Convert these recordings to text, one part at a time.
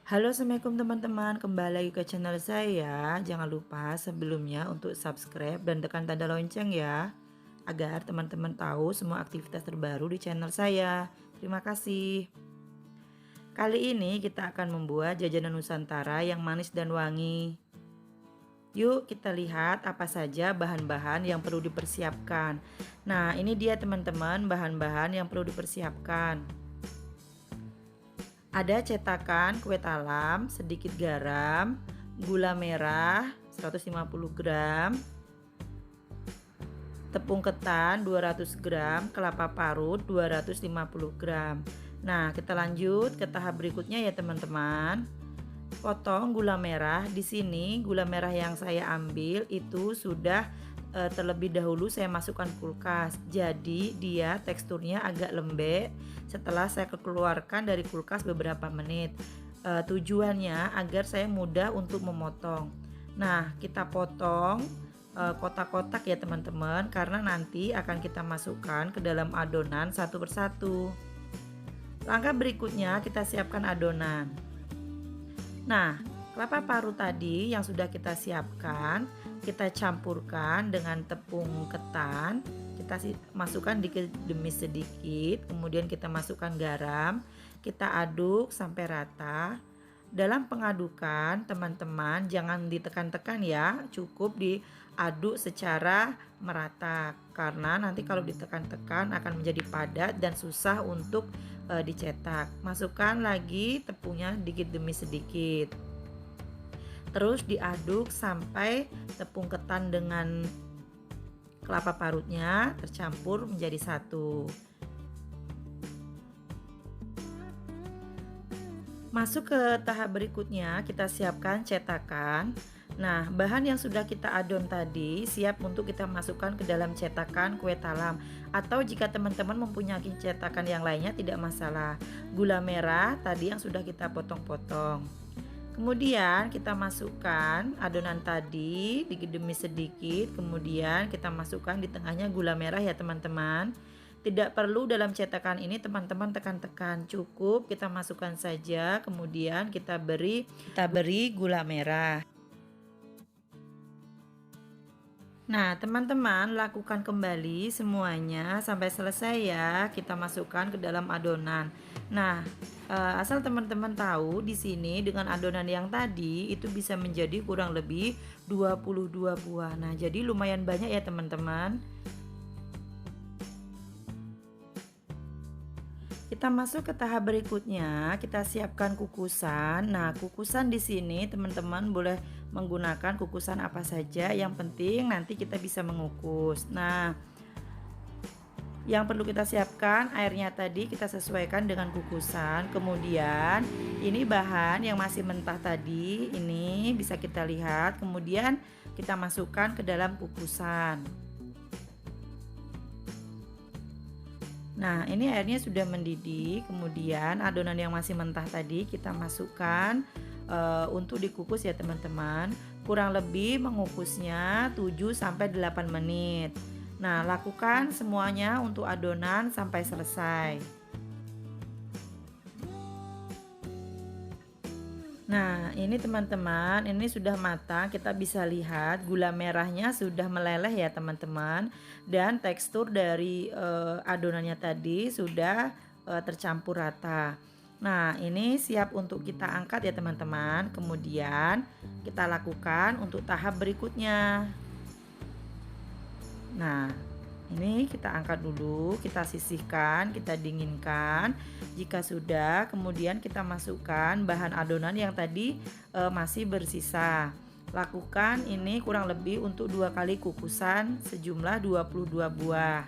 Halo, assalamualaikum teman-teman, kembali lagi ke channel saya. Jangan lupa sebelumnya untuk subscribe dan tekan tanda lonceng ya, agar teman-teman tahu semua aktivitas terbaru di channel saya. Terima kasih. Kali ini kita akan membuat jajanan Nusantara yang manis dan wangi. Yuk kita lihat apa saja bahan-bahan yang perlu dipersiapkan. Nah, ini dia teman-teman bahan-bahan yang perlu dipersiapkan. Ada cetakan kue talam, sedikit garam, gula merah 150 gram, tepung ketan 200 gram, kelapa parut 250 gram. Nah, kita lanjut ke tahap berikutnya ya teman-teman. Potong gula merah. Di sini gula merah yang saya ambil itu sudah terlebih dahulu saya masukkan kulkas. Jadi dia teksturnya agak lembek setelah saya keluarkan dari kulkas beberapa menit. Tujuannya agar saya mudah untuk memotong. Nah, kita potong kotak-kotak ya teman-teman, karena nanti akan kita masukkan ke dalam adonan satu persatu. Langkah berikutnya kita siapkan adonan. Nah, kelapa parut tadi yang sudah kita siapkan, kita campurkan dengan tepung ketan. Kita masukkan dikit demi sedikit, kemudian kita masukkan garam, kita aduk sampai rata. Dalam pengadukan, teman-teman jangan ditekan-tekan ya, cukup diaduk secara merata. Karena nanti kalau ditekan-tekan akan menjadi padat dan susah untuk dicetak. Masukkan lagi tepungnya dikit demi sedikit. Terus diaduk sampai tepung ketan dengan kelapa parutnya tercampur menjadi satu. Masuk ke tahap berikutnya, kita siapkan cetakan. Nah, bahan yang sudah kita adon tadi siap untuk kita masukkan ke dalam cetakan kue talam. Atau jika teman-teman mempunyai cetakan yang lainnya tidak masalah. Gula merah tadi yang sudah kita potong-potong. Kemudian kita masukkan adonan tadi sedikit demi sedikit. Kemudian kita masukkan di tengahnya gula merah ya teman-teman. Tidak perlu dalam cetakan ini teman-teman tekan-tekan, cukup kita masukkan saja, kemudian kita beri gula merah. Nah, teman-teman lakukan kembali semuanya sampai selesai ya. Kita masukkan ke dalam adonan. Nah, asal teman-teman tahu di sini dengan adonan yang tadi itu bisa menjadi kurang lebih 22 buah. Nah, jadi lumayan banyak ya teman-teman. Kita masuk ke tahap berikutnya, kita siapkan kukusan. Nah, kukusan di sini teman-teman boleh menggunakan kukusan apa saja, yang penting nanti kita bisa mengukus. Nah, yang perlu kita siapkan airnya tadi kita sesuaikan dengan kukusan. Kemudian ini bahan yang masih mentah tadi, ini bisa kita lihat. Kemudian kita masukkan ke dalam kukusan. Nah, ini airnya sudah mendidih. Kemudian adonan yang masih mentah tadi kita masukkan untuk dikukus ya teman-teman. Kurang lebih mengukusnya 7-8 menit. Nah, lakukan semuanya untuk adonan sampai selesai. Nah, ini teman-teman, ini sudah matang. Kita bisa lihat gula merahnya sudah meleleh ya teman-teman. Dan tekstur dari adonannya tadi sudah tercampur rata. Nah, ini siap untuk kita angkat ya teman-teman. Kemudian kita lakukan untuk tahap berikutnya. Nah, ini kita angkat dulu, kita sisihkan, kita dinginkan. Jika sudah, kemudian kita masukkan bahan adonan yang tadi masih bersisa. Lakukan ini kurang lebih untuk 2 kali kukusan sejumlah 22 buah.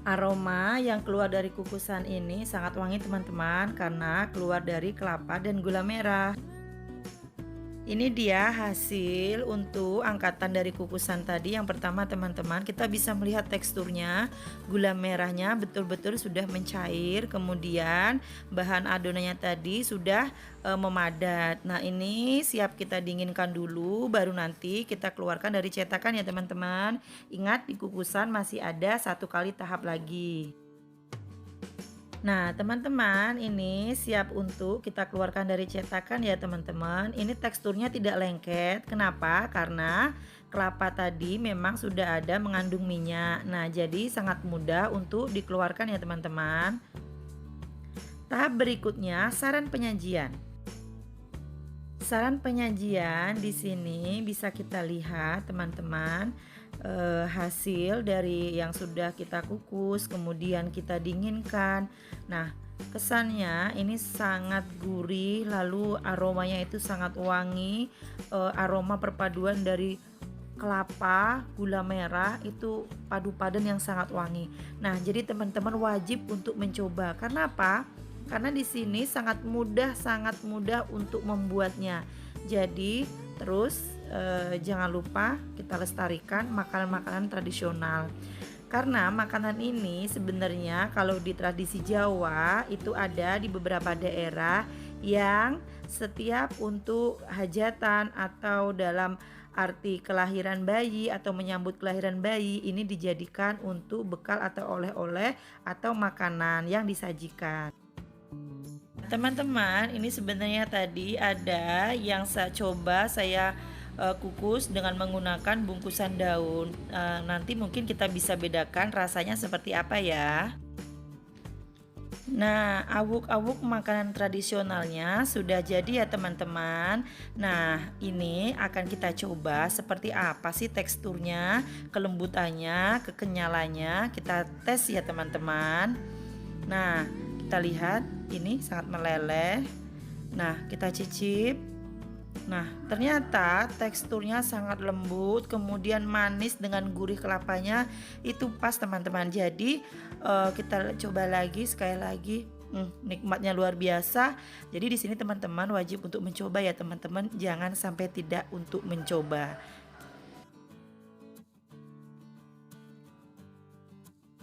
Aroma yang keluar dari kukusan ini sangat wangi teman-teman, karena keluar dari kelapa dan gula merah. Ini dia hasil untuk angkatan dari kukusan tadi. Yang pertama teman-teman, kita bisa melihat teksturnya, gula merahnya betul-betul sudah mencair. Kemudian bahan adonannya tadi sudah memadat. Nah, ini siap kita dinginkan dulu, baru nanti kita keluarkan dari cetakan ya teman-teman. Ingat, di kukusan masih ada 1 kali tahap lagi. Nah, teman-teman, ini siap untuk kita keluarkan dari cetakan ya, teman-teman. Ini teksturnya tidak lengket. Kenapa? Karena kelapa tadi memang sudah ada mengandung minyak. Nah, jadi sangat mudah untuk dikeluarkan ya, teman-teman. Tahap berikutnya, saran penyajian. Saran penyajian di sini bisa kita lihat, teman-teman, hasil dari yang sudah kita kukus, kemudian kita dinginkan. Nah, kesannya ini sangat gurih, lalu aromanya itu sangat wangi, aroma perpaduan dari kelapa, gula merah itu padu padan yang sangat wangi. Nah, jadi teman-teman wajib untuk mencoba. Karena apa? Karena di sini sangat mudah untuk membuatnya. Jadi terus jangan lupa kita lestarikan makanan-makanan tradisional. Karena makanan ini sebenarnya kalau di tradisi Jawa itu ada di beberapa daerah yang setiap untuk hajatan atau dalam arti kelahiran bayi atau menyambut kelahiran bayi ini dijadikan untuk bekal atau oleh-oleh atau makanan yang disajikan. Teman-teman, ini sebenarnya tadi ada yang saya coba kukus dengan menggunakan bungkusan daun. Nanti mungkin kita bisa bedakan rasanya seperti apa ya. Nah, awuk-awuk makanan tradisionalnya sudah jadi ya, teman-teman. Nah, ini akan kita coba seperti apa sih teksturnya, kelembutannya, kekenyalannya. Kita tes ya, teman-teman. Nah, kita lihat ini sangat meleleh. Nah, kita cicip. Nah, ternyata teksturnya sangat lembut, kemudian manis dengan gurih kelapanya itu pas, teman-teman. Jadi kita coba lagi sekali lagi. Nikmatnya luar biasa. Jadi di sini teman-teman wajib untuk mencoba ya, teman-teman. Jangan sampai tidak untuk mencoba.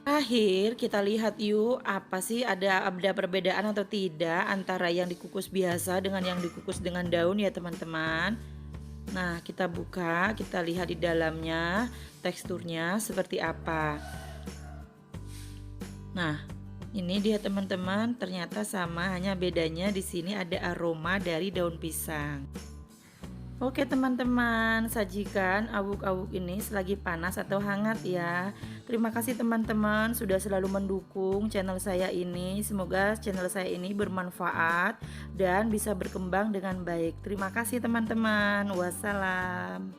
Terakhir kita lihat yuk apa sih ada perbedaan atau tidak antara yang dikukus biasa dengan yang dikukus dengan daun ya, teman-teman. Nah, kita buka, kita lihat di dalamnya teksturnya seperti apa. Nah, ini dia teman-teman, ternyata sama, hanya bedanya di sini ada aroma dari daun pisang. Oke teman-teman, sajikan awuk-awuk ini selagi panas atau hangat ya. Terima kasih teman-teman sudah selalu mendukung channel saya ini. Semoga channel saya ini bermanfaat dan bisa berkembang dengan baik. Terima kasih teman-teman. Wassalam.